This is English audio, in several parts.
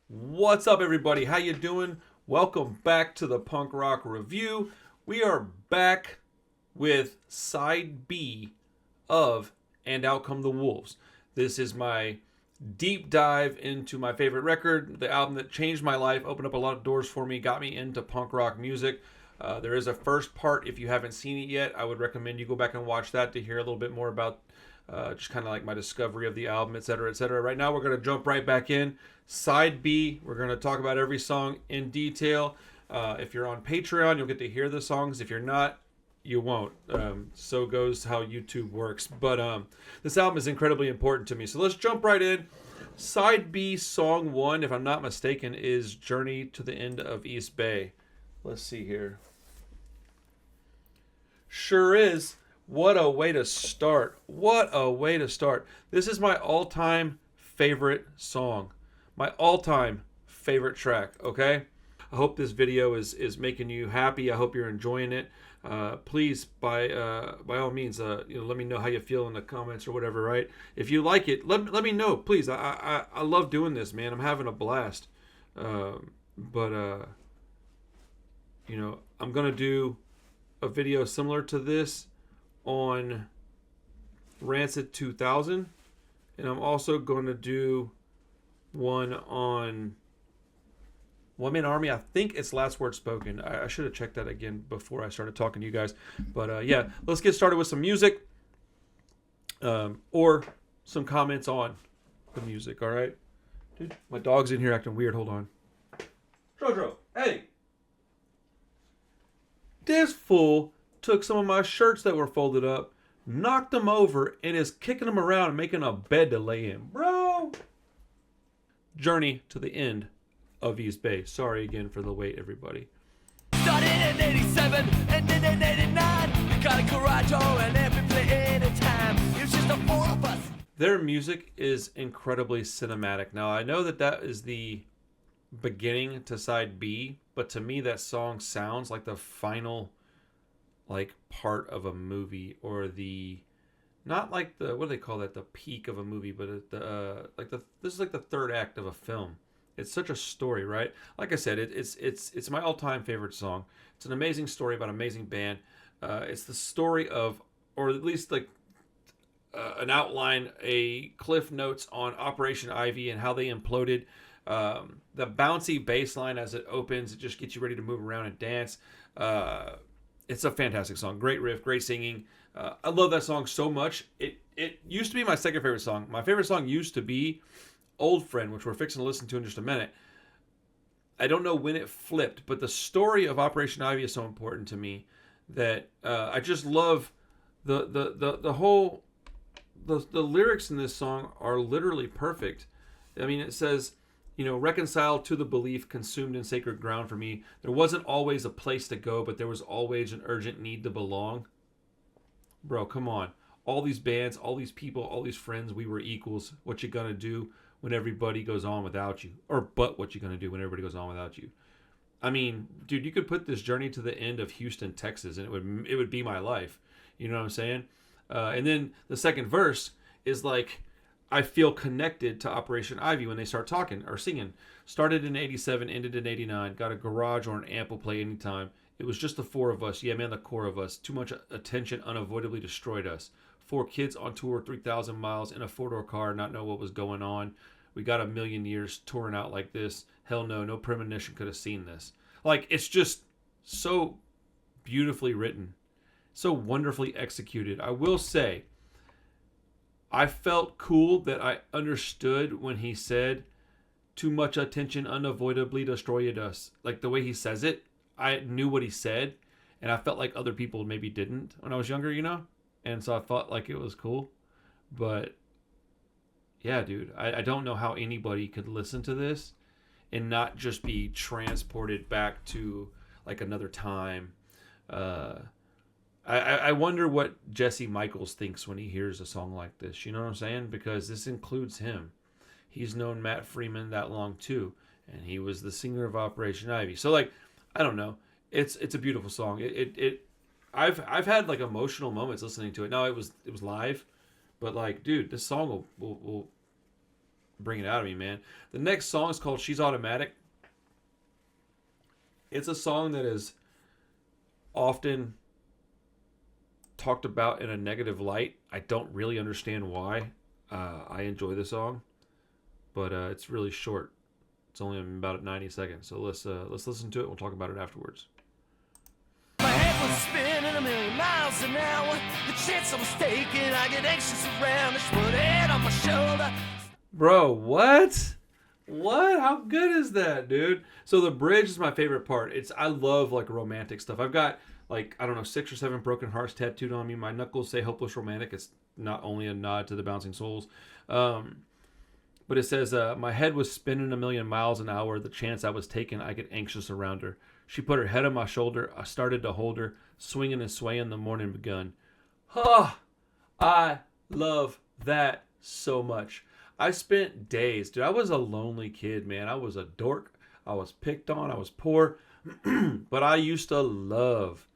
What's up, everybody? How you doing? Welcome back to the Punk Rock Review. We are back with side B of And Out Come the Wolves. This is my deep dive into my favorite record, the album that changed my life, opened up a lot of doors for me, got me into punk rock music. There is a first part. If you haven't seen it yet, I would recommend you go back and watch that to hear a little bit more about just kind of like my discovery of the album, etc., etc. Right now, we're going to jump right back in. Side B, we're going to talk about every song in detail. If you're on Patreon, you'll get to hear the songs. If you're not, you won't. So goes how YouTube works. But this album is incredibly important to me. So let's jump right in. Side B, song one, if I'm not mistaken, is Journey to the End of East Bay. Let's see here. Sure is. What a way to start. What a way to start. This is my all-time favorite song. My all-time favorite track, okay? I hope this video is making you happy. I hope you're enjoying it. Please, by all means, let me know how you feel in the comments or whatever, right? If you like it, let me know, please. I love doing this, man. I'm having a blast. But I'm going to do a video similar to this on Rancid 2000, and I'm also going to do one on One Man Army. I think it's Last Word Spoken. I should have checked that again before I started talking to you guys. But yeah, let's get started with some music or some comments on the music, all right? Dude, my dog's in here acting weird. Hold on. Jojo, hey! This fool took some of my shirts that were folded up, knocked them over, and is kicking them around and making a bed to lay in. Bro! Journey to the End of East Bay. Sorry again for the wait, everybody. Started in 87, ended in 89. We got a garage and every play anytime. It was just the four of us. Their music is incredibly cinematic. Now, I know that is the beginning to side B, but to me that song sounds like the final part of a movie, or the not like the, what do they call that, the peak of a movie, but this is like the third act of a film. It's such a story, right? Like I said, it's my all-time favorite song. It's an amazing story about an amazing band. It's the story of, or at least an outline, a cliff notes on Operation Ivy and how they imploded. The bouncy bass line as it opens, it just gets you ready to move around and dance. It's a fantastic song. Great riff, great singing. I love that song so much. It used to be my second favorite song. My favorite song used to be Old Friend, which we're fixing to listen to in just a minute. I don't know when it flipped, but the story of Operation Ivy is so important to me that I just love the whole the lyrics in this song are literally perfect. I mean, it says, reconciled to the belief, consumed in sacred ground for me. There wasn't always a place to go, but there was always an urgent need to belong. Bro, come on. All these bands, all these people, all these friends, we were equals. What you gonna do when everybody goes on without you? But what you gonna do when everybody goes on without you? I mean, dude, you could put this Journey to the End of Houston, Texas, and it would be my life. You know what I'm saying? And then the second verse is like, I feel connected to Operation Ivy when they start talking or singing. Started in 87, ended in 89. Got a garage or an amp will play anytime. It was just the four of us. Yeah, man, the core of us. Too much attention unavoidably destroyed us. 4 kids on tour, 3,000 miles in a 4-door car, not know what was going on. We got a million years touring out like this. Hell no, no premonition could have seen this. It's just so beautifully written. So wonderfully executed. I will say, I felt cool that I understood when he said, too much attention unavoidably destroyed us. Like the way he says it, I knew what he said, and I felt like other people maybe didn't when I was younger, And so I thought like it was cool. But yeah, dude, I don't know how anybody could listen to this and not just be transported back to like another time. I wonder what Jesse Michaels thinks when he hears a song like this. You know what I'm saying? Because this includes him. He's known Matt Freeman that long too, and he was the singer of Operation Ivy. So I don't know. It's a beautiful song. I've had emotional moments listening to it. Now it was live, but dude, this song will bring it out of me, man. The next song is called She's Automatic. It's a song that is often talked about in a negative light. I don't really understand why. I enjoy the song, but it's really short. It's only about 90 seconds. So let's listen to it. We'll talk about it afterwards. My head was spinning a million miles an hour. The chance I was taking, I get anxious around. Just put a head on my shoulder. Bro, what? What? How good is that, dude? So the bridge is my favorite part. I love like romantic stuff. I've got like, I don't know, 6 or 7 broken hearts tattooed on me. My knuckles say hopeless romantic. It's not only a nod to the Bouncing Souls. But it says, my head was spinning a million miles an hour. The chance I was taking, I get anxious around her. She put her head on my shoulder. I started to hold her. Swinging and swaying, the morning begun. Ah, I love that so much. I spent days, dude. I was a lonely kid, man. I was a dork. I was picked on. I was poor. But I used to love,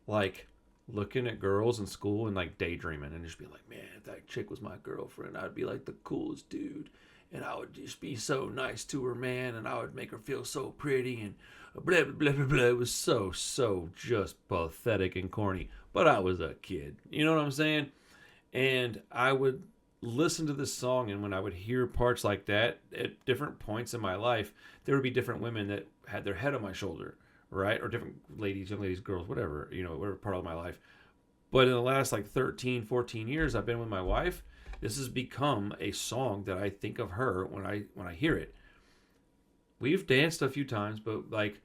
like, looking at girls in school and, like, daydreaming and just be like, man, if that chick was my girlfriend, I'd be, like, the coolest dude. And I would just be so nice to her, man. And I would make her feel so pretty and blah, blah, blah, blah, blah. It was so just pathetic and corny. But I was a kid. You know what I'm saying? And I would listen to this song, and when I would hear parts like that at different points in my life, there would be different women that had their head on my shoulder, right? Or different ladies, young ladies, girls, whatever, you know, whatever part of my life. But in the last like 13, 14 years I've been with my wife, this has become a song that I think of her when I hear it. We've danced a few times, but like,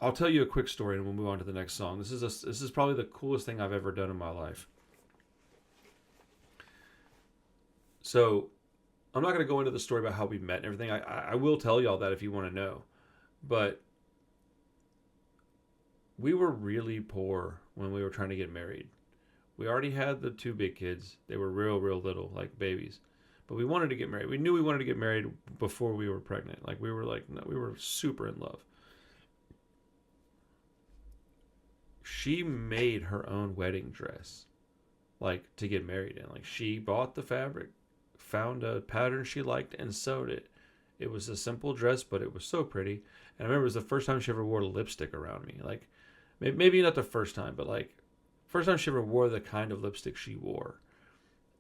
I'll tell you a quick story and we'll move on to the next song. This is probably the coolest thing I've ever done in my life. So, I'm not going to go into the story about how we met and everything. I will tell y'all that if you want to know. But we were really poor when we were trying to get married. We already had the 2 big kids. They were real little, like babies. But we wanted to get married. We knew we wanted to get married before we were pregnant. Like, we were super in love. She made her own wedding dress, like, to get married in. Like, she bought the fabric, found a pattern she liked, and sewed it. It was a simple dress, but it was so pretty. And I remember it was the first time she ever wore lipstick around me. Like, maybe not the first time, but like, first time she ever wore the kind of lipstick she wore.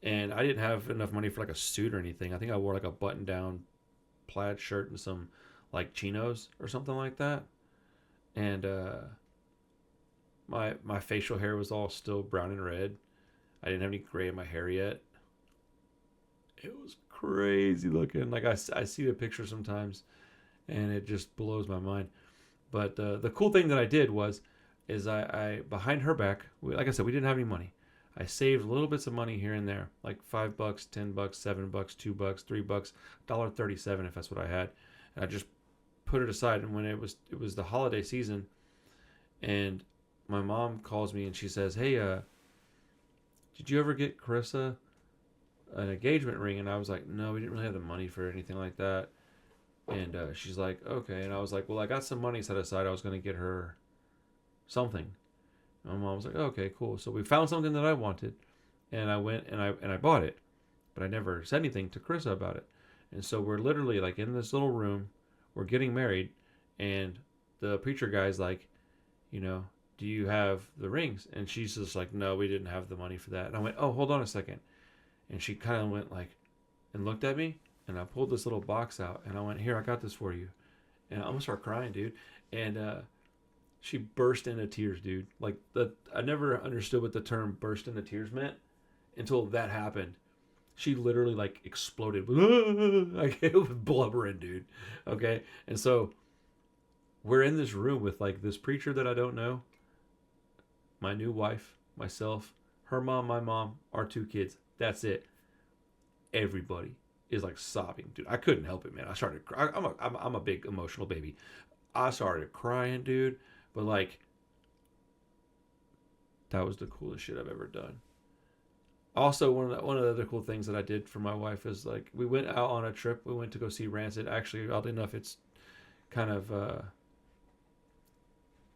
And I didn't have enough money for like a suit or anything. I think I wore like a button-down plaid shirt and some like chinos or something like that. And my facial hair was all still brown and red. I didn't have any gray in my hair yet. It was crazy looking. Like, I see the picture sometimes, and it just blows my mind. But the cool thing that I did is I behind her back, like I said, we didn't have any money. I saved little bits of money here and there, like $5, $10, $7, $2, $3, $1.37 if that's what I had. And I just put it aside. And when it was the holiday season, and my mom calls me and she says, "Hey, did you ever get Carissa an engagement ring?" And I was like, "No, we didn't really have the money for anything like that." And she's like, "Okay." And I was like, "Well, I got some money set aside. I was going to get her something." And my mom was like, "Okay, cool." So we found something that I wanted, and I went and I bought it, but I never said anything to Carissa about it. And so we're literally like in this little room, we're getting married, and the preacher guy's like, you know, "Do you have the rings?" And she's just like, "No, we didn't have the money for that." And I went, "Oh, hold on a second." And she kind of went like, and looked at me, and I pulled this little box out, and I went, "Here, I got this for you." And I'm gonna start crying, dude. And she burst into tears, dude. Like, I never understood what the term burst into tears meant until that happened. She literally like exploded. Like, it was blubbering, dude. Okay. And so we're in this room with like this preacher that I don't know, my new wife, myself, her mom, my mom, our 2 kids. That's it. Everybody is like sobbing, dude. I couldn't help it, man. I started. I'm a big emotional baby. I started crying, dude. But like, that was the coolest shit I've ever done. Also, one of the other cool things that I did for my wife is like, we went out on a trip. We went to go see Rancid. Actually, oddly enough, it's kind of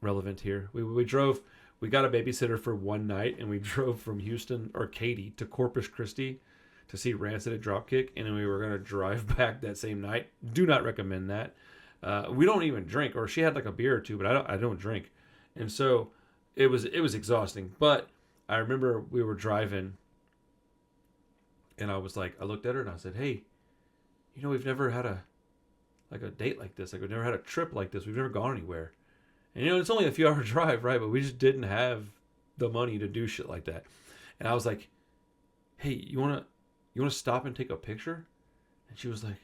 relevant here. We drove. We got a babysitter for one night, and we drove from Houston or Katy to Corpus Christi to see Rancid at Dropkick, and then we were gonna drive back that same night. Do not recommend that. We don't even drink, or she had like a beer or two, but I don't drink, and so it was exhausting. But I remember we were driving, and I was like, I looked at her and I said, "Hey, we've never had a date like this. Like we've never had a trip like this. We've never gone anywhere, and it's only a few hour drive, right? But we just didn't have the money to do shit like that." And I was like, "Hey, you wanna stop and take a picture?" And she was like,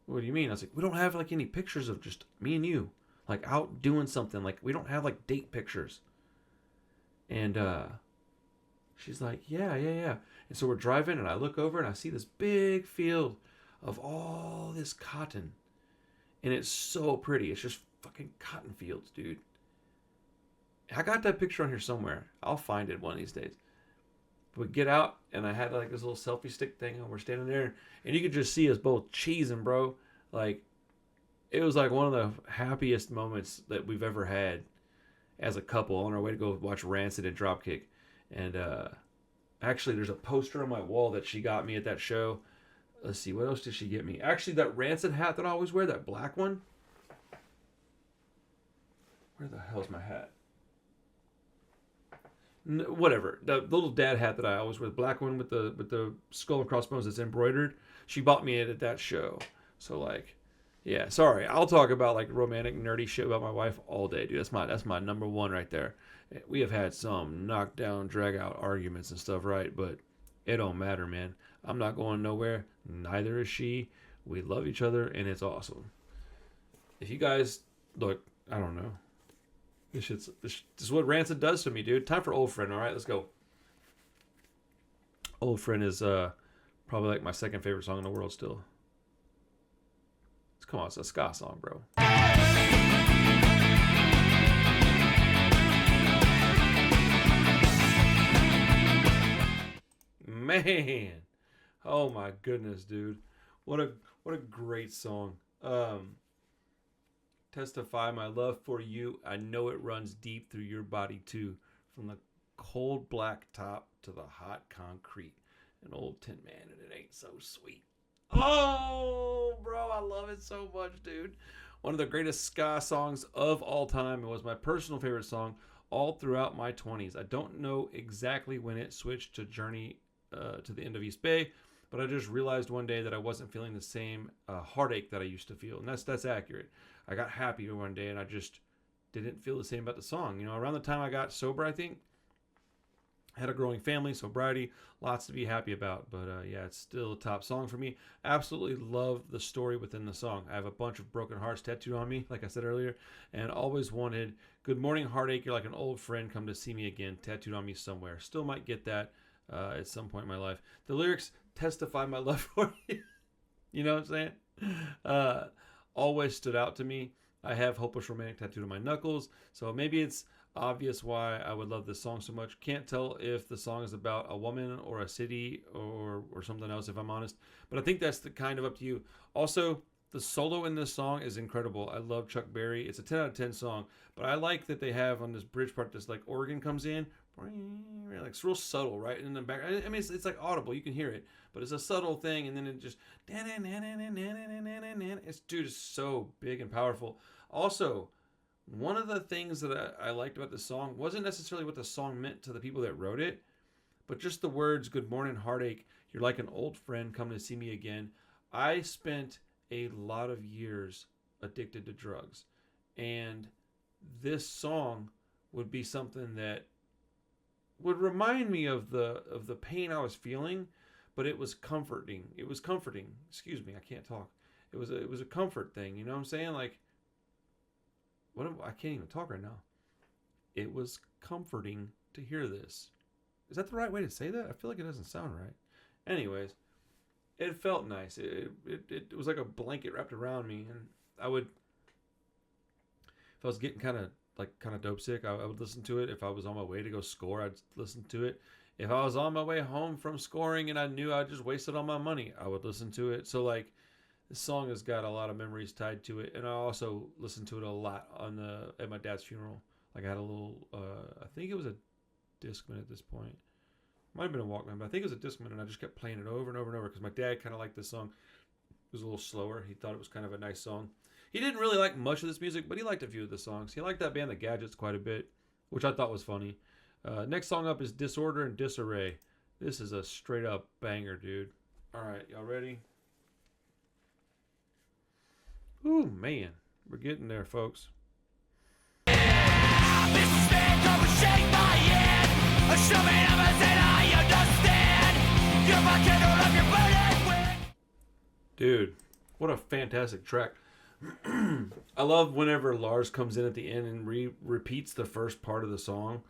"What do you mean?" I was like, "We don't have like any pictures of just me and you, like out doing something. Like we don't have like date pictures." And she's like, "Yeah, yeah, yeah." And so we're driving, and I look over and I see this big field of all this cotton, and it's so pretty. It's just fucking cotton fields, dude. I got that picture on here somewhere. I'll find it one of these days. We get out, and I had like this little selfie stick thing, and we're standing there, and you could just see us both cheesing, bro. Like, it was like one of the happiest moments that we've ever had as a couple on our way to go watch Rancid and Dropkick. And actually, there's a poster on my wall that she got me at that show. Let's see, what else did she get me? Actually, that Rancid hat that I always wear, that black one. Where the hell's my hat? Whatever, the little dad hat that I always wear, the black one with the skull and crossbones that's embroidered. She bought me it at that show. So like, yeah. Sorry, I'll talk about like romantic nerdy shit about my wife all day, dude. That's my number one right there. We have had some knockdown, drag out arguments and stuff, right? But it don't matter, man. I'm not going nowhere. Neither is she. We love each other, and it's awesome. If you guys look, I don't know. This is what Rancid does to me, dude. Time for Old Friend, all right? Let's go. Old Friend is probably like my second favorite song in the world still. Come on, it's a ska song, bro. Man. Oh my goodness, dude. What a great song. Testify my love for you. I know it runs deep through your body too. From the cold black top to the hot concrete. An old tin man and it ain't so sweet. Oh, bro, I love it so much, dude. One of the greatest ska songs of all time. It was my personal favorite song all throughout my 20s. I don't know exactly when it switched to Journey to the End of East Bay, but I just realized one day that I wasn't feeling the same heartache that I used to feel, and that's accurate. I got happier one day, and I just didn't feel the same about the song. Around the time I got sober, I think, had a growing family, sobriety, lots to be happy about. But yeah, it's still a top song for me. Absolutely love the story within the song. I have a bunch of broken hearts tattooed on me, like I said earlier, and always wanted good morning heartache, you're like an old friend, come to see me again, tattooed on me somewhere. Still might get that at some point in my life. The lyrics testify my love for you. You know what I'm saying? Always stood out to me. I have Hopeless Romantic tattooed on my knuckles, so maybe it's obvious why I would love this song so much. Can't tell if the song is about a woman or a city or something else, if I'm honest. But I think that's the kind of up to you. Also, the solo in this song is incredible. I love Chuck Berry. It's a 10 out of 10 song. But I like that they have on this bridge part, this like organ comes in. Like it's real subtle, right? In the back. I mean, it's like audible. You can hear it. But it's a subtle thing. And then it just... It's so big and powerful. Also... one of the things that I liked about this song wasn't necessarily what the song meant to the people that wrote it, but just the words, good morning, heartache, you're like an old friend, come to see me again. I spent a lot of years addicted to drugs, and this song would be something that would remind me of the pain I was feeling, but it was comforting. It was comforting. Excuse me, I can't talk. It was a comfort thing, you know what I'm saying? Like, I can't even talk right now. It was comforting to hear this. Is that the right way to say that? I feel like it doesn't sound right. Anyways, it felt nice. It was like a blanket wrapped around me, and I would, if I was getting kind of dope sick, I would listen to it. If I was on my way to go score, I'd listen to it. If I was on my way home from scoring and I knew I just wasted all my money, I would listen to it. So like, this song has got a lot of memories tied to it, and I also listened to it a lot at my dad's funeral. Like I had a little, I think it was a Discman at this point. Might have been a Walkman, but I think it was a Discman, and I just kept playing it over and over and over because my dad kind of liked this song. It was a little slower. He thought it was kind of a nice song. He didn't really like much of this music, but he liked a few of the songs. He liked that band, The Gadgets, quite a bit, which I thought was funny. Next song up is Disorder and Disarray. This is a straight up banger, dude. All right, y'all ready? Ooh, man. We're getting there, folks. Dude, what a fantastic track. I love whenever Lars comes in at the end and repeats the first part of the song.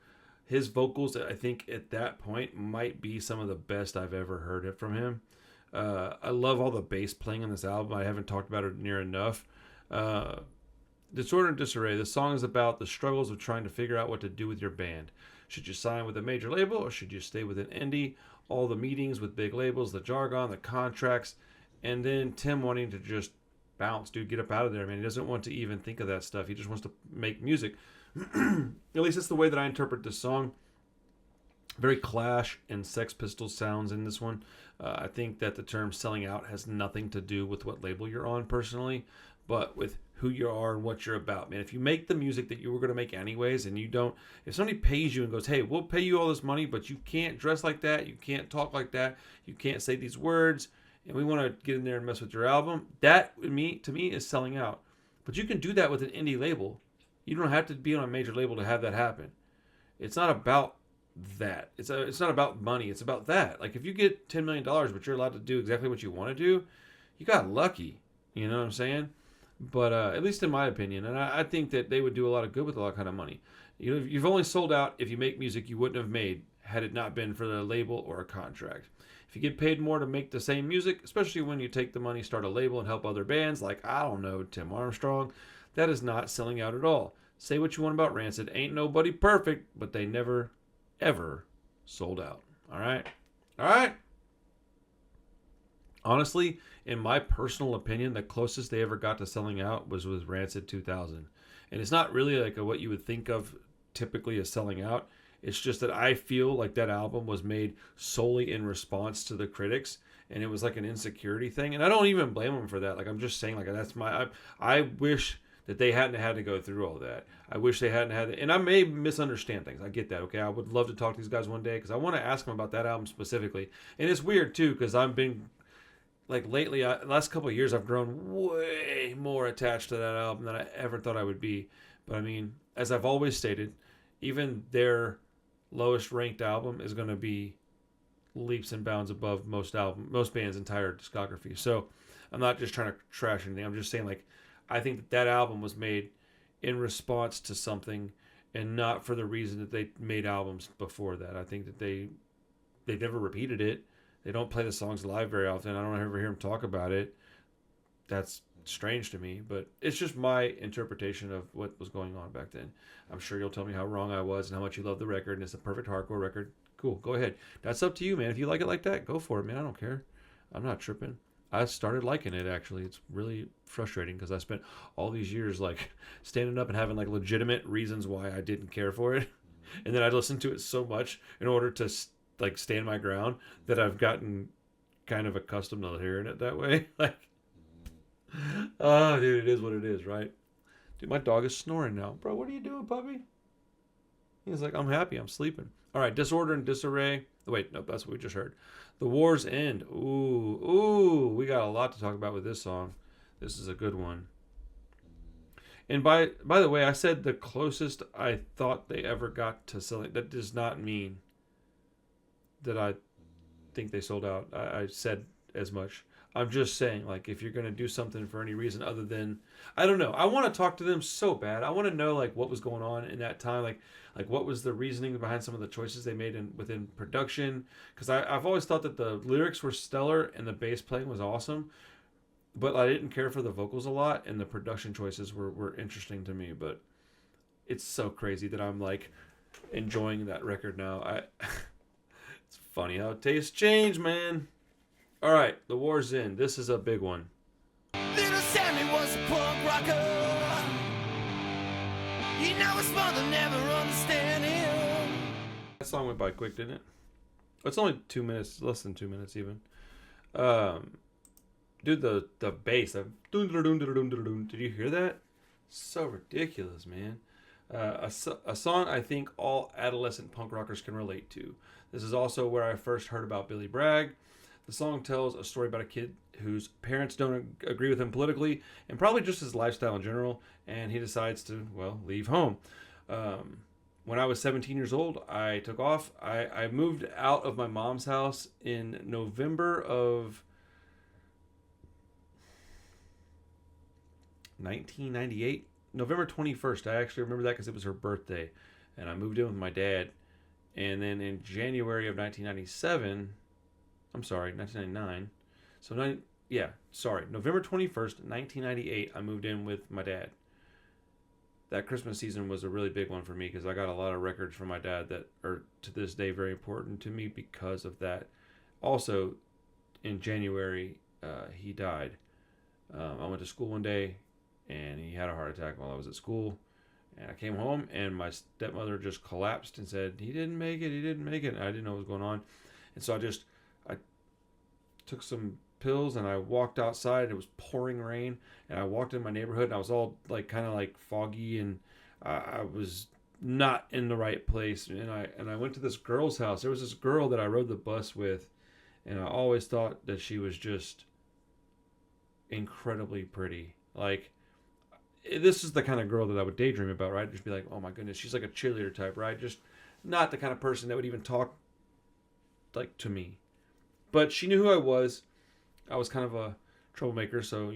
His vocals, I think, at that point might be some of the best I've ever heard it from him. I love all the bass playing on this album. I haven't talked about it near enough. Disorder and Disarray. The song is about the struggles of trying to figure out what to do with your band. Should you sign with a major label or should you stay with an indie? All the meetings with big labels, the jargon, the contracts, and then Tim wanting to just bounce, dude, get up out of there, man. He doesn't want to even think of that stuff. He just wants to make music. At least that's the way that I interpret this song. Very Clash and Sex Pistols sounds in this one. I think that the term selling out has nothing to do with what label you're on personally, but with who you are and what you're about, man. If you make the music that you were going to make anyways, and you don't, if somebody pays you and goes, hey, we'll pay you all this money, but you can't dress like that, you can't talk like that, you can't say these words, and we want to get in there and mess with your album, that to me is selling out. But you can do that with an indie label. You don't have to be on a major label to have that happen. It's not about that. It's not about money. It's about that. Like, if you get $10 million, but you're allowed to do exactly what you want to do, you got lucky. You know what I'm saying? But at least in my opinion, and I think that they would do a lot of good with a lot of kind of money. You know, you've only sold out if you make music you wouldn't have made had it not been for the label or a contract. If you get paid more to make the same music, especially when you take the money, start a label, and help other bands like, I don't know, Tim Armstrong, that is not selling out at all. Say what you want about Rancid. Ain't nobody perfect, but they never, ever sold out. All right? All right? Honestly, in my personal opinion, the closest they ever got to selling out was with Rancid 2000. And it's not really like what you would think of typically as selling out. It's just that I feel like that album was made solely in response to the critics, and it was like an insecurity thing. And I don't even blame them for that. Like, I'm just saying, like, that's my... I wish that they hadn't had to go through all that. I wish they hadn't had... And I may misunderstand things. I get that, okay? I would love to talk to these guys one day because I want to ask them about that album specifically. And it's weird, too, because I've been... Like, lately, the last couple of years, I've grown way more attached to that album than I ever thought I would be. But, I mean, as I've always stated, even their lowest ranked album is going to be leaps and bounds above most bands' entire discography. So, I'm not just trying to trash anything. I'm just saying, like, I think that album was made in response to something and not for the reason that they made albums before that. I think that they never repeated it. They don't play the songs live very often. I don't ever hear them talk about it. That's strange to me, but it's just my interpretation of what was going on back then. I'm sure you'll tell me how wrong I was and how much you love the record, and it's a perfect hardcore record. Cool, go ahead. That's up to you, man. If you like it like that, go for it, man. I don't care. I'm not tripping. I started liking it, actually. It's really frustrating because I spent all these years, like, standing up and having, like, legitimate reasons why I didn't care for it. And then I listened to it so much in order to like stand my ground that I've gotten kind of accustomed to hearing it that way. Like, oh, dude, it is what it is, right? Dude, my dog is snoring now. Bro, what are you doing, puppy? He's like, I'm happy, I'm sleeping. All right, Disorder and Disarray. Wait, no, that's what we just heard. The War's End. Ooh, we got a lot to talk about with this song. This is a good one. And by the way, I said the closest I thought they ever got to selling. That does not mean that I think they sold out. I said as much. I'm just saying, like, if you're going to do something for any reason other than, I don't know. I want to talk to them so bad. I want to know, like, what was going on in that time. Like what was the reasoning behind some of the choices they made within production. Because I've always thought that the lyrics were stellar and the bass playing was awesome. But I didn't care for the vocals a lot. And the production choices were interesting to me. But it's so crazy that I'm, like, enjoying that record now. It's funny how tastes change, man. All right, The War's In. This is a big one. Little Sammy was a punk rocker. You know his mother never understand him. That song went by quick, didn't it? It's only 2 minutes, less than 2 minutes even. Um, Dude, the bass, did you hear that? So ridiculous, man. A song I think all adolescent punk rockers can relate to. This is also where I first heard about Billy Bragg. The song tells a story about a kid whose parents don't agree with him politically and probably just his lifestyle in general, and he decides to, well, leave home. Um, when I was 17 years old, I took off. I moved out of my mom's house in November of 1998. November 21st. I actually remember that because it was her birthday. And I moved in with my dad. And then in January of 1997, I'm sorry, 1999. So, November 21st, 1998, I moved in with my dad. That Christmas season was a really big one for me because I got a lot of records from my dad that are to this day very important to me because of that. Also, in January, he died. I went to school one day and he had a heart attack while I was at school. And I came home and my stepmother just collapsed and said, he didn't make it. And I didn't know what was going on. And so I took some pills and I walked outside. It was pouring rain. And I walked in my neighborhood and I was all like kind of like foggy and I was not in the right place. And I went to this girl's house. There was this girl that I rode the bus with. And I always thought that she was just incredibly pretty. Like, this is the kind of girl that I would daydream about, right? Just be like, oh my goodness, she's like a cheerleader type, right? Just not the kind of person that would even talk like to me. But she knew who I was. I was kind of a troublemaker, so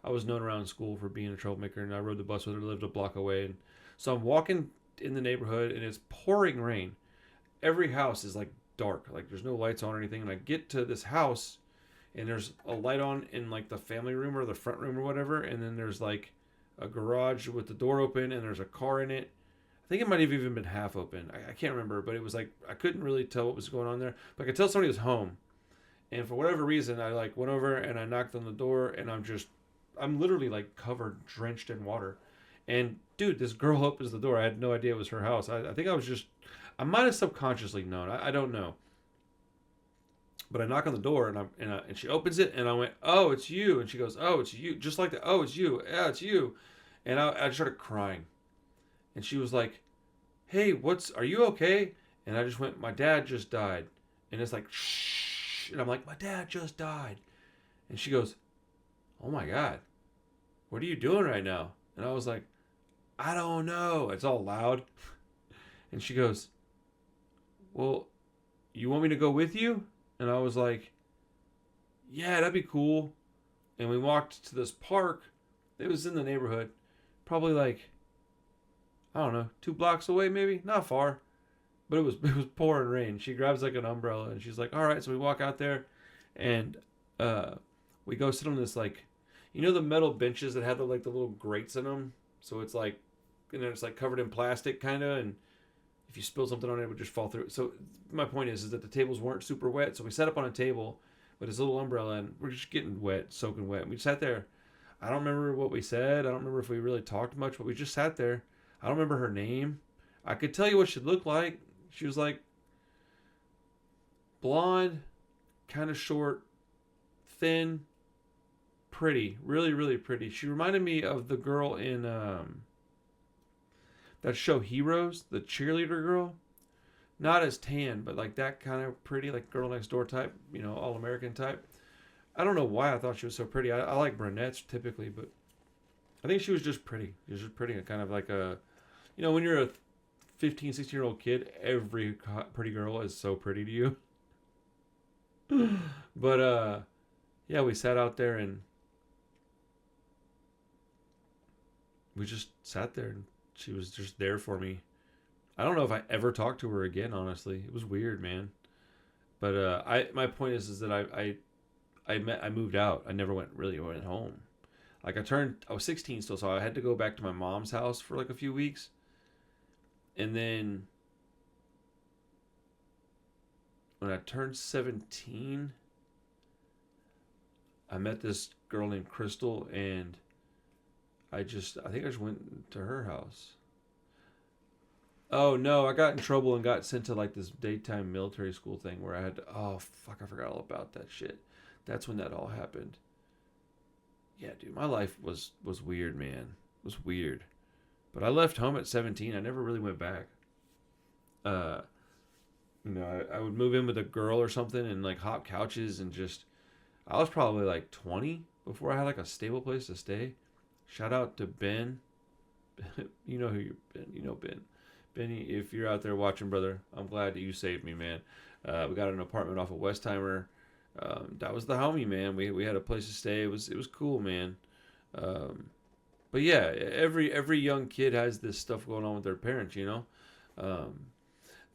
I was known around school for being a troublemaker, and I rode the bus with her, lived a block away, and so I'm walking in the neighborhood, and it's pouring rain. Every house is like dark, like there's no lights on or anything, and I get to this house, and there's a light on in like the family room or the front room or whatever, and then there's like a garage with the door open and there's a car in it. I think it might have even been half open. I can't remember, but it was like I couldn't really tell what was going on there. But I could tell somebody was home. And for whatever reason, I like went over and I knocked on the door and I'm literally like covered, drenched in water. And dude, this girl opens the door. I had no idea it was her house. I think I might have subconsciously known. I don't know. But I knock on the door and she opens it and I went, oh, it's you. And she goes, oh, it's you. Just like that. Oh, it's you. Yeah, it's you. And I started crying. And she was like, hey, are you okay? And I just went, my dad just died. And it's like, shh. And I'm like, my dad just died. And she goes, oh my God, what are you doing right now? And I was like, I don't know. It's all loud. And she goes, well, you want me to go with you? And I was like, yeah, that'd be cool. And we walked to this park. It was in the neighborhood. Probably like, I don't know, 2 blocks away maybe. Not far. But it was pouring rain. She grabs like an umbrella and she's like, all right. So we walk out there and we go sit on this like, the metal benches that have the little grates in them. So it's like, and then it's like covered in plastic kind of. And if you spill something on it, it would just fall through. So my point is that the tables weren't super wet. So we sat up on a table with this little umbrella and we're just getting wet, soaking wet. And we sat there. I don't remember what we said. I don't remember if we really talked much, but we just sat there. I don't remember her name. I could tell you what she looked like. She was like blonde, kind of short, thin, pretty, really, really pretty. She reminded me of the girl in that show Heroes, the cheerleader girl. Not as tan, but like that kind of pretty, like girl next door type, all American type. I don't know why I thought she was so pretty. I like brunettes typically, but I think she was just pretty. She was just pretty, kind of like a, when you're a 15, 16-year-old kid, every pretty girl is so pretty to you. But yeah, we sat out there and we just sat there and she was just there for me. I don't know if I ever talked to her again, honestly. It was weird, man. But my point is that I moved out. I never went home. Like I was 16 still, so I had to go back to my mom's house for like a few weeks. And then when I turned 17, I met this girl named Crystal, and I think I just went to her house. Oh no, I got in trouble and got sent to like this daytime military school thing where I had to, oh fuck, I forgot all about that shit. That's when that all happened. Yeah, dude, my life was weird, man. It was weird. But I left home at 17. I never really went back. Uh, I would move in with a girl or something and like hop couches and just. I was probably like 20 before I had like a stable place to stay. Shout out to Ben. You know who you're Ben. You know Ben. Benny, if you're out there watching, brother, I'm glad that you saved me, man. We got an apartment off of Westheimer. That was the homie, man. We had a place to stay. It was cool, man. But yeah, every young kid has this stuff going on with their parents, you know.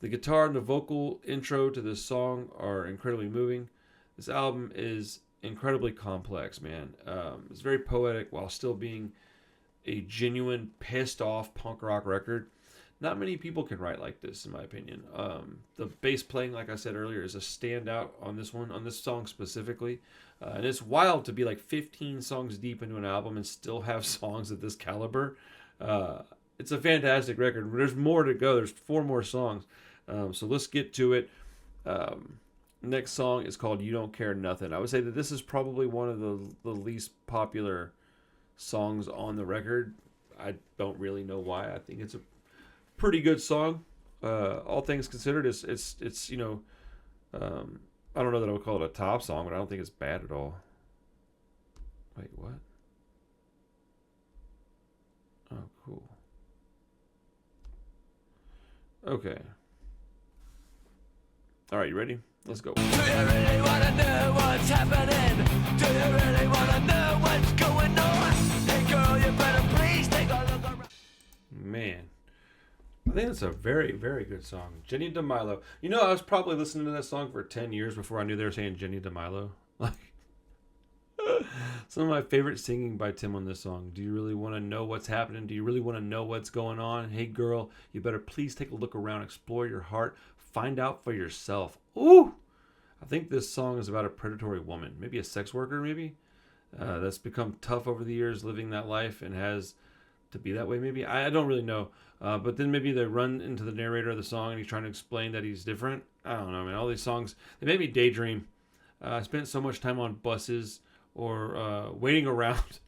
The guitar and the vocal intro to this song are incredibly moving. This album is incredibly complex, man. It's very poetic while still being a genuine pissed off punk rock record. Not many people can write like this, in my opinion. The bass playing, like I said earlier, is a standout on this song specifically. And it's wild to be like 15 songs deep into an album and still have songs of this caliber. It's a fantastic record. There's more to go. There's 4 more songs. So let's get to it. Next song is called You Don't Care Nothing. I would say that this is probably one of the least popular songs on the record. I don't really know why. I think it's a pretty good song. All things considered, it's I don't know that I would call it a top song, but I don't think it's bad at all. Wait, what? Oh, cool. Okay. All right, you ready? Let's go. Do you really wanna know what's happening? Do you really wanna know what's going on? Hey girl, you better please take a look around. Man, I think it's a very, very good song. Jenny DeMilo. You know, I was probably listening to that song for 10 years before I knew they were saying Jenny DeMilo. Like, some of my favorite singing by Tim on this song. Do you really want to know what's happening? Do you really want to know what's going on? Hey girl, you better please take a look around, explore your heart, find out for yourself. Ooh! I think this song is about a predatory woman, maybe a sex worker, maybe, that's become tough over the years living that life and has to be that way, maybe. I don't really know. But then maybe they run into the narrator of the song and he's trying to explain that he's different. I don't know, man. All these songs, they made me daydream. I spent so much time on buses or waiting around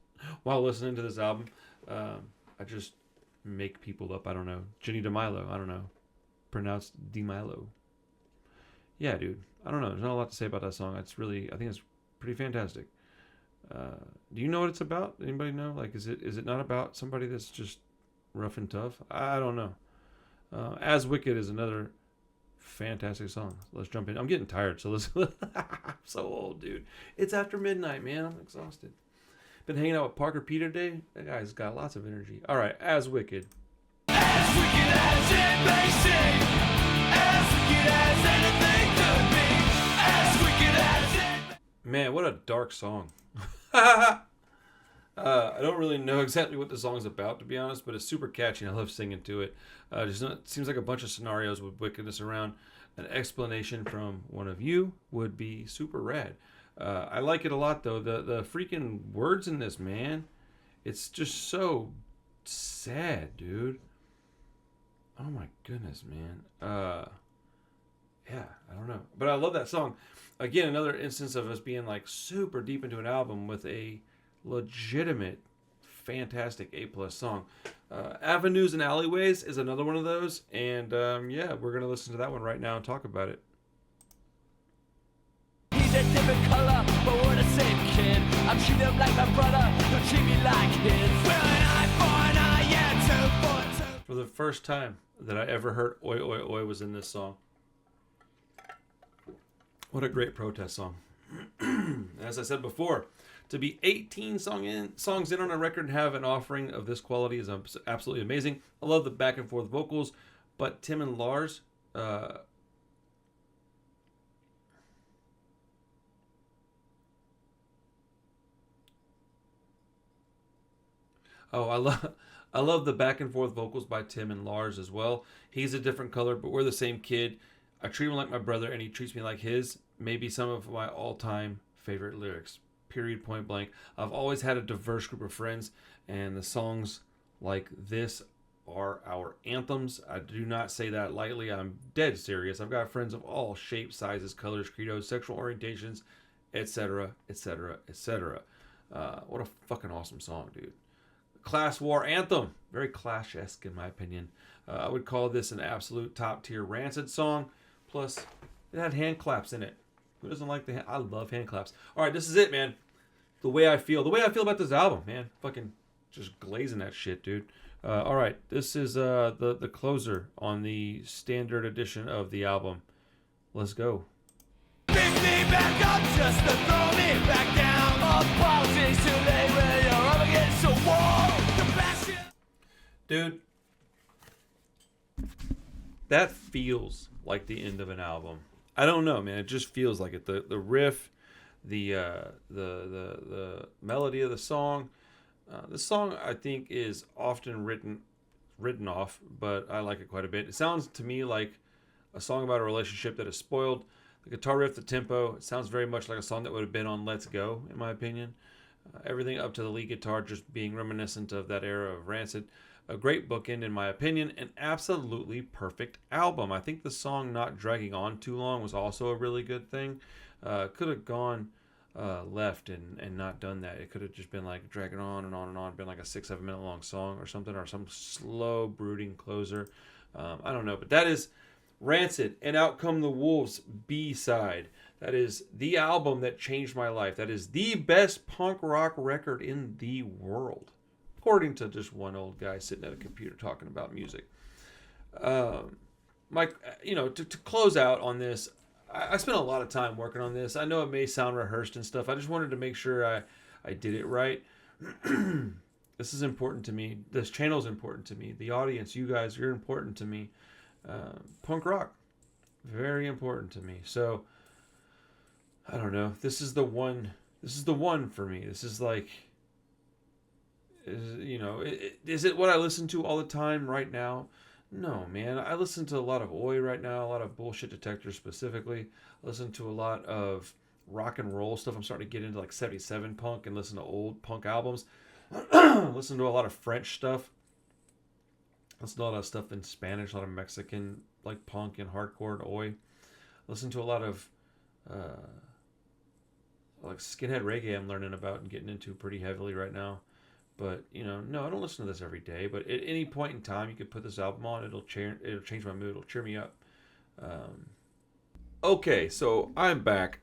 while listening to this album. I just make people up. I don't know. Jenny DeMilo. I don't know. Pronounced DeMilo. Yeah, dude. I don't know. There's not a lot to say about that song. I think it's pretty fantastic. Do you know what it's about? Anybody know? Like, is it not about somebody that's just rough and tough? I don't know. As Wicked is another fantastic song. Let's jump in. I'm getting tired, so let's. I'm so old, dude. It's after midnight, man. I'm exhausted. Been hanging out with Parker P today. That guy's got lots of energy. All right, As Wicked. As wicked as it may seem, as wicked as anything could be, as wicked as it. Man, what a dark song. I don't really know exactly what the song's about, to be honest, but it's super catchy and I love singing to it. It seems like a bunch of scenarios with wickedness around. An explanation from one of you would be super rad. I like it a lot, though. The freaking words in this, man. It's just so sad, dude. Oh my goodness, man. Yeah, I don't know. But I love that song. Again, another instance of us being like super deep into an album with a legitimate, fantastic A+ song. Avenues and Alleyways is another one of those. And yeah, we're going to listen to that one right now and talk about it. He's a different color, but we're the same kid. I'm treating him like my brother, don't treat me like his. Well, an eye for an eye, yeah, 2 for 2. For the first time that I ever heard Oi Oi Oi was in this song. What a great protest song. As I said before, to be 18 songs in on a record and have an offering of this quality is absolutely amazing. I love the back and forth vocals, but Tim and Lars, I love the back and forth vocals by Tim and Lars as well. He's a different color, but we're the same kid. I treat him like my brother, and he treats me like his. Maybe some of my all-time favorite lyrics. Period, point blank. I've always had a diverse group of friends, and the songs like this are our anthems. I do not say that lightly. I'm dead serious. I've got friends of all shapes, sizes, colors, credos, sexual orientations, etc., etc., etc. What a fucking awesome song, dude. Class War Anthem. Very Clash-esque in my opinion. I would call this an absolute top tier Rancid song. Plus, it had hand claps in it. Who doesn't like the hand? I love hand claps. All right, this is it, man. The way I feel about this album, man. Fucking just glazing that shit, dude. All right, this is the closer on the standard edition of the album. Let's go. Pick me back up just to throw me back down. Apologies too late when you're up against a wall. The passion. Dude, that feels like the end of an album. I don't know, man. It just feels like it. The riff, the melody of the song. The song I think is often written off, but I like it quite a bit. It sounds to me like a song about a relationship that is spoiled. The guitar riff, the tempo, it sounds very much like a song that would have been on Let's Go, in my opinion. Everything up to the lead guitar just being reminiscent of that era of Rancid. A great bookend, in my opinion. An absolutely perfect album. I think the song not dragging on too long was also a really good thing. Could have gone left and not done that. It could have just been like dragging on and on and on, been like a 6-7 minute long song or something, or some slow brooding closer. I don't know, but that is Rancid and Out Come the Wolves B-side. That is the album that changed my life. That is the best punk rock record in the world, according to just one old guy sitting at a computer talking about music. Mike, to close out on this, I spent a lot of time working on this. I know it may sound rehearsed and stuff. I just wanted to make sure I did it right. This is important to me. This channel is important to me. The audience, you guys, you're important to me. Punk rock, very important to me. So, I don't know. This is the one. This is the one for me. This is like, is it what I listen to all the time right now? No, man. I listen to a lot of Oi right now, a lot of Bullshit Detector specifically. I listen to a lot of rock and roll stuff. I'm starting to get into like 77 punk and listen to old punk albums. Listen to a lot of French stuff. Listen to a lot of stuff in Spanish, a lot of Mexican like punk and hardcore and Oi. Listen to a lot of like skinhead reggae I'm learning about and getting into pretty heavily right now. But, no, I don't listen to this every day. But at any point in time, you could put this album on. It'll change my mood. It'll cheer me up. Okay, so I'm back.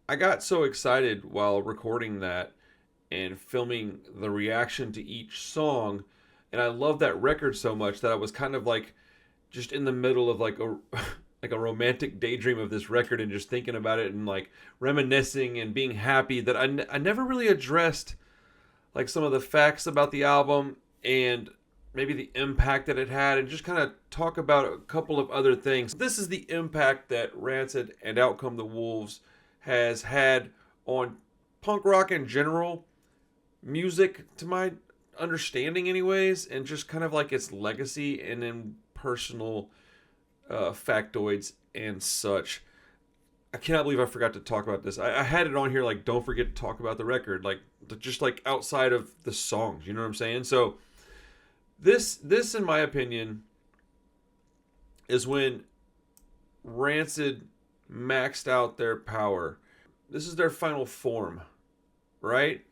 I got so excited while recording that and filming the reaction to each song. And I love that record so much that I was kind of like just in the middle of like a like a romantic daydream of this record and just thinking about it and like reminiscing and being happy that I never really addressed like some of the facts about the album and maybe the impact that it had, and just kind of talk about a couple of other things. This is the impact that Rancid and Out Come the Wolves has had on punk rock in general, music to my understanding anyways, and just kind of like its legacy and then personal factoids and such. I cannot believe I forgot to talk about this. I had it on here like, don't forget to talk about the record, like just like outside of the songs, you know what I'm saying? So this in my opinion is when Rancid maxed out their power. This is their final form, right?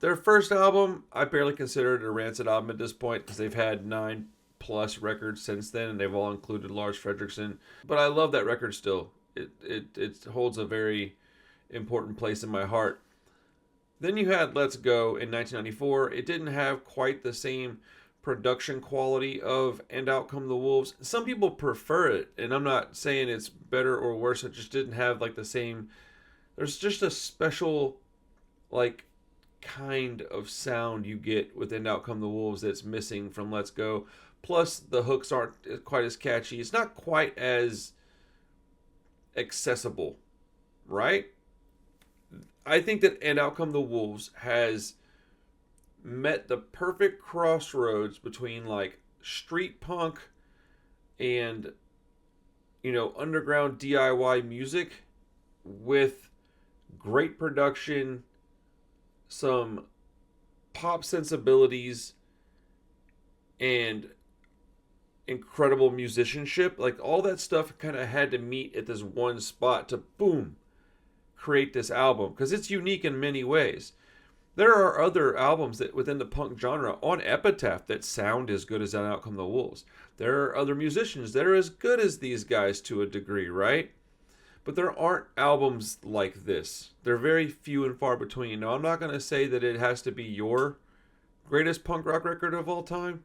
Their first album, I barely consider it a Rancid album at this point because they've had 9+ records since then, and they've all included Lars Fredriksson. But I love that record still. It holds a very important place in my heart. Then you had Let's Go in 1994. It didn't have quite the same production quality of And Out Come the Wolves. Some people prefer it, and I'm not saying it's better or worse. It just didn't have like the same. There's just a special like kind of sound you get with And Out Come the Wolves that's missing from Let's Go. Plus the hooks aren't quite as catchy. It's not quite as accessible, right? I think that And Out Come the Wolves has met the perfect crossroads between like street punk and underground DIY music with great production, some pop sensibilities, and incredible musicianship. Like all that stuff kind of had to meet at this one spot to boom, create this album because it's unique in many ways. There are other albums that within the punk genre on Epitaph that sound as good as Out Come the Wolves. There are other musicians that are as good as these guys to a degree, right? But there aren't albums like this. They're very few and far between. Now, I'm not going to say that it has to be your greatest punk rock record of all time,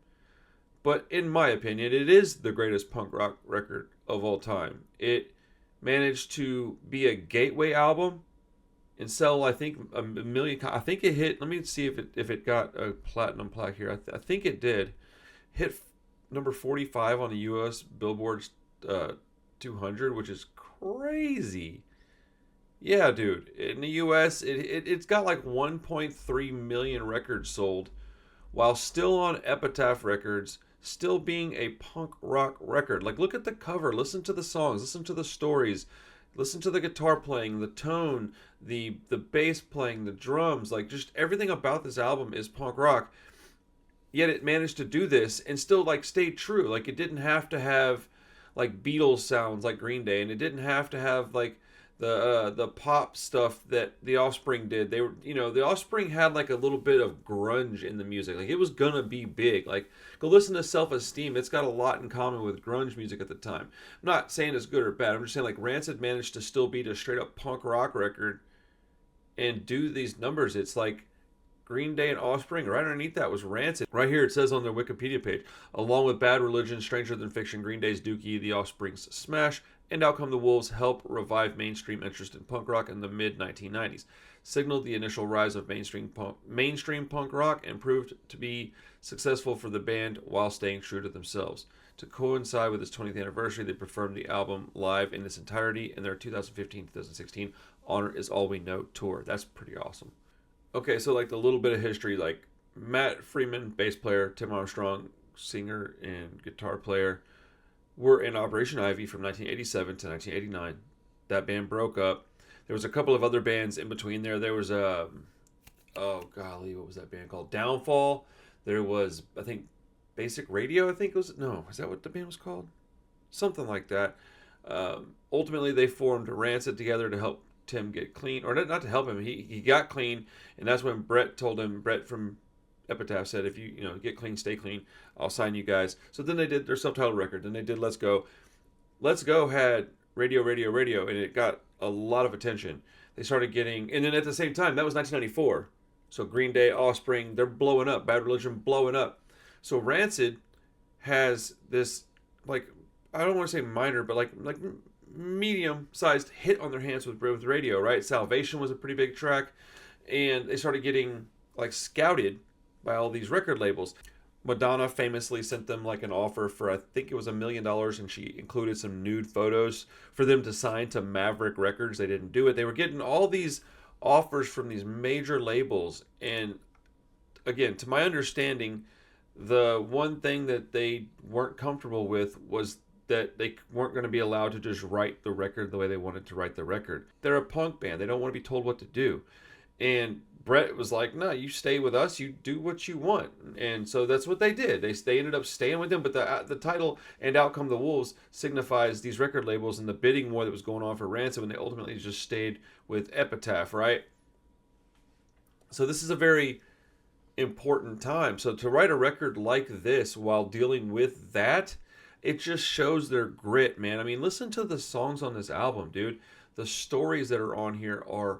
but in my opinion, it is the greatest punk rock record of all time. It managed to be a gateway album and sell, I think, a million. I think it hit. Let me see if it got a platinum plaque here. I think it did. Hit number 45 on the U.S. Billboard 200, which is crazy. Yeah, dude. In the U.S., it's got like 1.3 million records sold, while still on Epitaph Records, still being a punk rock record. Like, look at the cover. Listen to the songs. Listen to the stories. Listen to the guitar playing, the tone, the bass playing, the drums, like just everything about this album is punk rock. Yet it managed to do this and still like stay true. Like it didn't have to have like Beatles sounds like Green Day, and it didn't have to have like the pop stuff that the Offspring did. They were, the Offspring had like a little bit of grunge in the music. Like it was gonna be big. Like go listen to Self Esteem. It's got a lot in common with grunge music at the time. I'm not saying it's good or bad. I'm just saying like Rancid managed to still beat a straight up punk rock record and do these numbers. It's like Green Day and Offspring. Right underneath that was Rancid. Right here it says on their Wikipedia page, along with Bad Religion, Stranger Than Fiction, Green Day's Dookie, The Offspring's Smash, and Out Come the Wolves help revive mainstream interest in punk rock in the mid-1990s, signaled the initial rise of mainstream punk rock, and proved to be successful for the band while staying true to themselves. To coincide with its 20th anniversary, they performed the album live in its entirety in their 2015-2016 Honor Is All We Know tour. That's pretty awesome. Okay, so like the little bit of history, like Matt Freeman, bass player, Tim Armstrong, singer and guitar player, were in Operation Ivy from 1987 to 1989. That band broke up. There was a couple of other bands in between there. There was what was that band called? Downfall. There was, I think, Basic Radio. I think it was. No, is that what the band was called? Something like that. Ultimately, they formed Rancid together to help Tim get clean, or not to help him. He got clean, and that's when Brett told him. Brett from Epitaph said, if you get clean, stay clean, I'll sign you guys. So then they did their self-titled record. Then they did Let's Go. Let's Go had Radio, Radio, Radio, and it got a lot of attention. They started getting, and then at the same time, that was 1994. So Green Day, Offspring, they're blowing up. Bad Religion blowing up. So Rancid has this, like, I don't want to say minor, but like medium-sized hit on their hands with radio, right? Salvation was a pretty big track, and they started getting like scouted by all these record labels. Madonna famously sent them like an offer for, I think it was $1 million, and she included some nude photos for them to sign to Maverick Records. They didn't do it. They were getting all these offers from these major labels, and again, to my understanding, the one thing that they weren't comfortable with was that they weren't going to be allowed to just write the record the way they wanted to write the record. They're a punk band. They don't want to be told what to do. And Brett was like, no, you stay with us. You do what you want. And so that's what they did. They ended up staying with him. But the title and Out Come the Wolves signifies these record labels and the bidding war that was going on for Rancid when they ultimately just stayed with Epitaph, right? So this is a very important time. So to write a record like this while dealing with that, it just shows their grit, man. I mean, listen to the songs on this album, dude. The stories that are on here are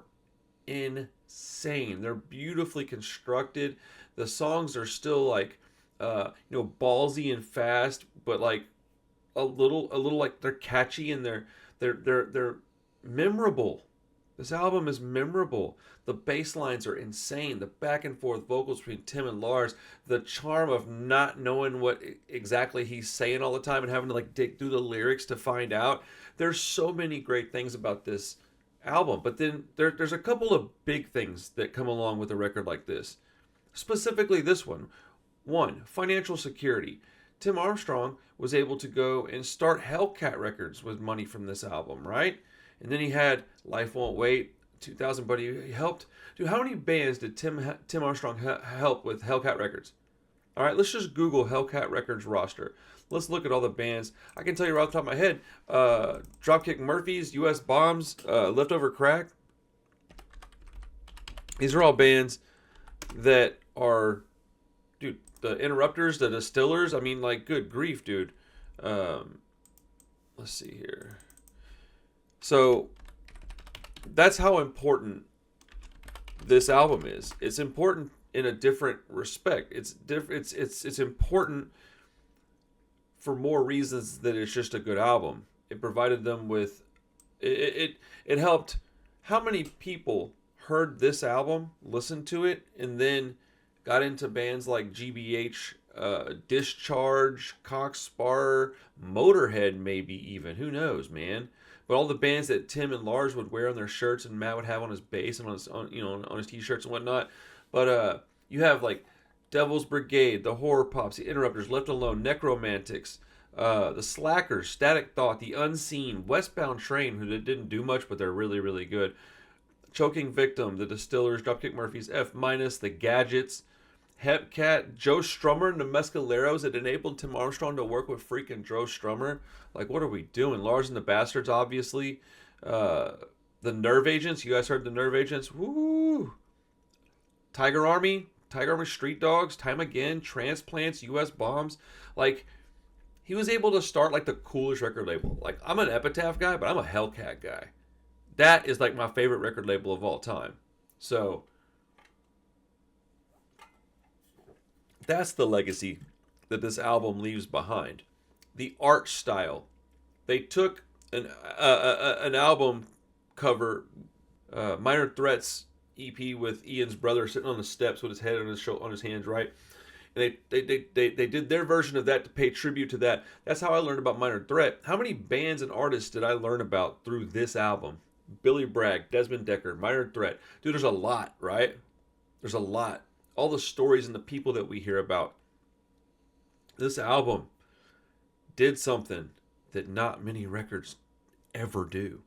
insane. They're beautifully constructed. The songs are still like ballsy and fast, but like a little like they're catchy, and they're memorable. This album is memorable. The bass lines are insane. The back and forth vocals between Tim and Lars, the charm of not knowing what exactly he's saying all the time and having to like dig through the lyrics to find out. There's so many great things about this album, but then there's a couple of big things that come along with a record like this. Specifically this one. One, financial security. Tim Armstrong was able to go and start Hellcat Records with money from this album, right? And then he had Life Won't Wait, 2000, but he helped. Dude, how many bands did Tim Armstrong help with Hellcat Records? All right, let's just Google Hellcat Records roster. Let's look at all the bands. I can tell you right off the top of my head, Dropkick Murphys, U.S. Bombs, Leftover Crack. These are all bands that are, dude, the Interrupters, the Distillers. I mean, like, good grief, dude. Let's see here. So that's how important this album is. It's important in a different respect. It's important for more reasons than it's just a good album. It provided them with it helped. How many people heard this album, listened to it, and then got into bands like GBH, Discharge, Cox Sparrer, Motorhead, maybe even, who knows, man. But all the bands that Tim and Lars would wear on their shirts and Matt would have on his bass and on his t-shirts and whatnot. But you have like Devil's Brigade, the Horror Pops, the Interrupters, Left Alone, Necromantics, the Slackers, Static Thought, the Unseen, Westbound Train, who didn't do much, but they're really, really good. Choking Victim, the Distillers, Dropkick Murphys, F-, the Gadgets, Hepcat, Joe Strummer, and the Mescaleros. It enabled Tim Armstrong to work with freaking Joe Strummer. Like, what are we doing? Lars and the Bastards, obviously. The Nerve Agents. You guys heard the Nerve Agents? Woo! Tiger Army Street Dogs, Time Again, Transplants, U.S. Bombs. Like, he was able to start, like, the coolest record label. Like, I'm an Epitaph guy, but I'm a Hellcat guy. That is, like, my favorite record label of all time. So that's the legacy that this album leaves behind. The art style. They took an album cover, Minor Threats EP with Ian's brother sitting on the steps with his head on his hands, right? And they did their version of that to pay tribute to that. That's how I learned about Minor Threat. How many bands and artists did I learn about through this album? Billy Bragg, Desmond Decker, Minor Threat. Dude, there's a lot, right? There's a lot. All the stories and the people that we hear about. This album did something that not many records ever do.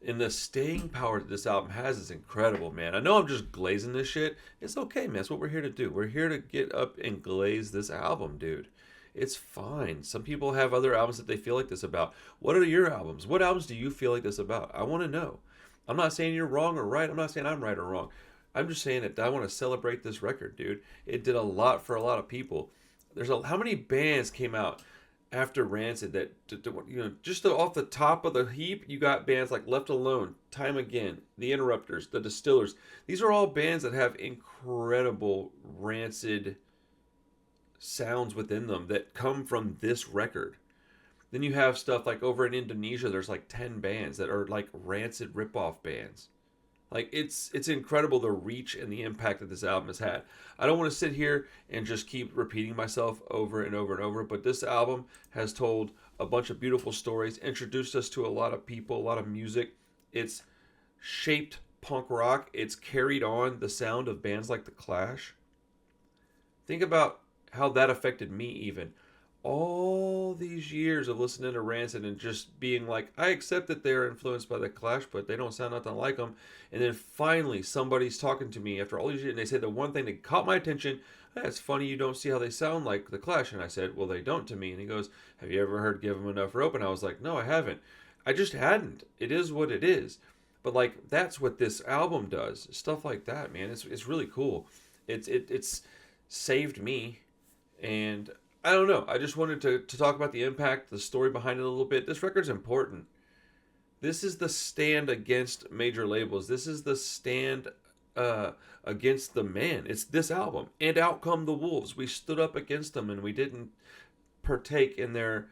And the staying power that this album has is incredible, man. I know I'm just glazing this shit. It's okay, man. That's what we're here to do. We're here to get up and glaze this album, dude. It's fine. Some people have other albums that they feel like this about. What are your albums? What albums do you feel like this about? I want to know. I'm not saying you're wrong or right. I'm not saying I'm right or wrong. I'm just saying that I want to celebrate this record, dude. It did a lot for a lot of people. How many bands came out after Rancid that, just off the top of the heap, you got bands like Left Alone, Time Again, The Interrupters, The Distillers. These are all bands that have incredible Rancid sounds within them that come from this record. Then you have stuff like over in Indonesia, there's like 10 bands that are like Rancid ripoff bands. Like, it's incredible the reach and the impact that this album has had. I don't want to sit here and just keep repeating myself over and over and over, but this album has told a bunch of beautiful stories, introduced us to a lot of people, a lot of music. It's shaped punk rock. It's carried on the sound of bands like The Clash. Think about how that affected me even. All these years of listening to Rancid and just being like, I accept that they're influenced by The Clash, but they don't sound nothing like them. And then finally somebody's talking to me after all these years and they say the one thing that caught my attention, it's funny you don't see how they sound like The Clash. And I said, well, they don't to me. And he goes, have you ever heard Give 'Em Enough Rope? And I was like, no, I haven't. I just hadn't. It is what it is. But like, that's what this album does. Stuff like that, man. It's really cool. It's saved me. And I don't know. I just wanted to talk about the impact, the story behind it a little bit. This record's important. This is the stand against major labels. This is the stand against the man. It's this album. And Out Come the Wolves. We stood up against them and we didn't partake in their,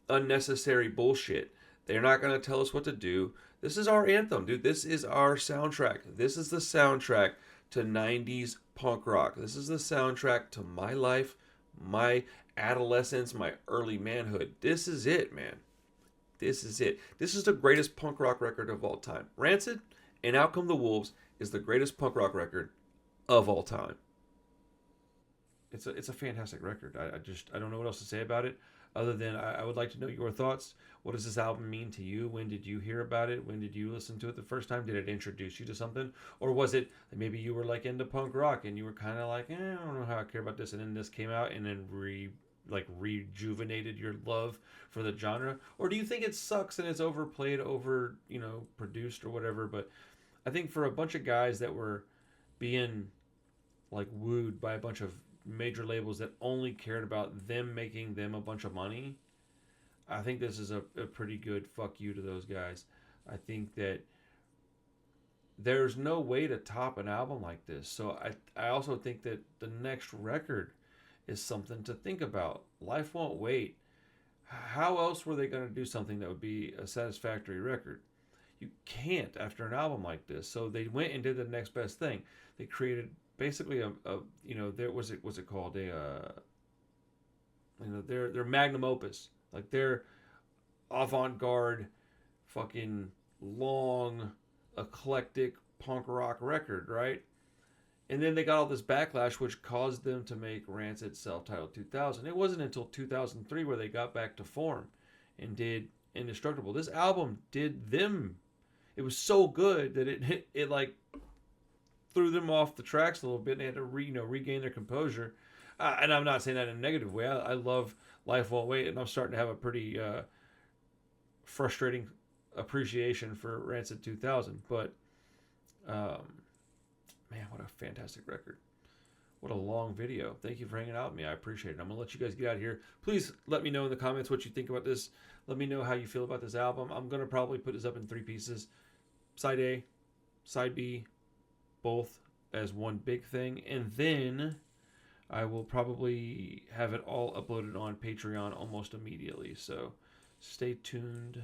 unnecessary bullshit. They're not going to tell us what to do. This is our anthem, dude. This is our soundtrack. This is the soundtrack to 90s punk rock. This is the soundtrack to my life, my adolescence, my early manhood. This is it, man. This is it. This is the greatest punk rock record of all time. Rancid and Out Come the Wolves is the greatest punk rock record of all time. It's a fantastic record. I don't know what else to say about it. Other than I would like to know your thoughts. What does this album mean to you? When did you hear about it? When did you listen to it the first time? Did it introduce you to something? Or was it maybe you were like into punk rock and you were kind of like, I don't know how I care about this, and then this came out and then rejuvenated your love for the genre? Or do you think it sucks and it's overplayed, over, produced or whatever? But I think for a bunch of guys that were being like wooed by a bunch of major labels that only cared about them making them a bunch of money, I think this is a pretty good fuck you to those guys. I think that there's no way to top an album like this. So I also think that the next record is something to think about. Life Won't Wait. How else were they going to do something that would be a satisfactory record? You can't after an album like this. So they went and did the next best thing. They created basically there was it called their magnum opus, like their avant-garde, fucking long, eclectic punk rock record, right? And then they got all this backlash, which caused them to make Rancid self-titled 2000. It wasn't until 2003 where they got back to form and did Indestructible. This album did them. It was so good that it like threw them off the tracks a little bit. And they had to regain their composure. And I'm not saying that in a negative way. I love Life Won't Wait, and I'm starting to have a pretty frustrating appreciation for Rancid 2000. But man, what a fantastic record. What a long video. Thank you for hanging out with me. I appreciate it. I'm going to let you guys get out of here. Please let me know in the comments what you think about this. Let me know how you feel about this album. I'm going to probably put this up in 3 pieces. Side A, Side B, both as one big thing. And then I will probably have it all uploaded on Patreon almost immediately. So stay tuned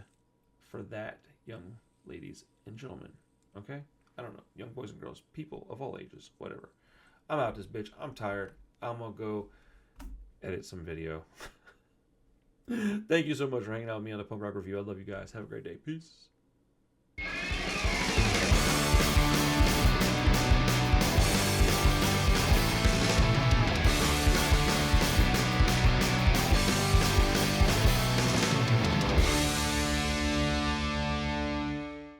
for that, young ladies and gentlemen. Okay? I don't know. Young boys and girls. People of all ages. Whatever. I'm out this bitch. I'm tired. I'm going to go edit some video. Thank you so much for hanging out with me on the Punk Rock Review. I love you guys. Have a great day. Peace.